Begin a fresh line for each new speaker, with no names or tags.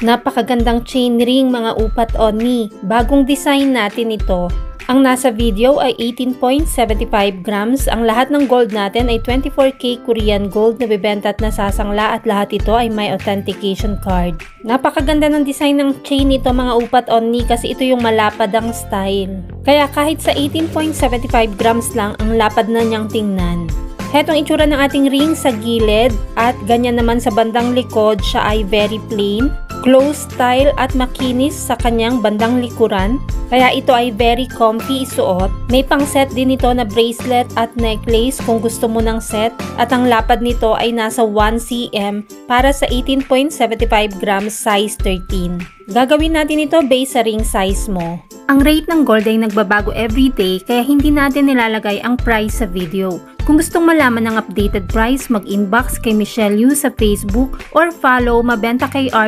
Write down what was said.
Napakagandang chain ring mga upat Oni. Bagong design natin ito. Ang nasa video ay 18.75 grams. Ang lahat ng gold natin ay 24K Korean gold na bibenta at nasasangla at lahat ito ay may authentication card. Napakaganda ng design ng chain nito mga upat Oni kasi ito yung malapadang style. Kaya kahit sa 18.75 grams lang ang lapad na niyang tingnan. Hetong itsura ng ating ring sa gilid at ganyan naman sa bandang likod siya ay very plain. Close style at makinis sa kanyang bandang likuran. Kaya ito ay very comfy isuot. May pang set din ito na bracelet at necklace kung gusto mo ng set. At ang lapad nito ay nasa 1 cm para sa 18.75 grams size 13. Gagawin natin ito based sa ring size mo. Ang rate ng gold ay nagbabago everyday kaya hindi natin nilalagay ang price sa video. Kung gustong malaman ng updated price, mag-inbox kay Michelle Yu sa Facebook or follow Mabenta kay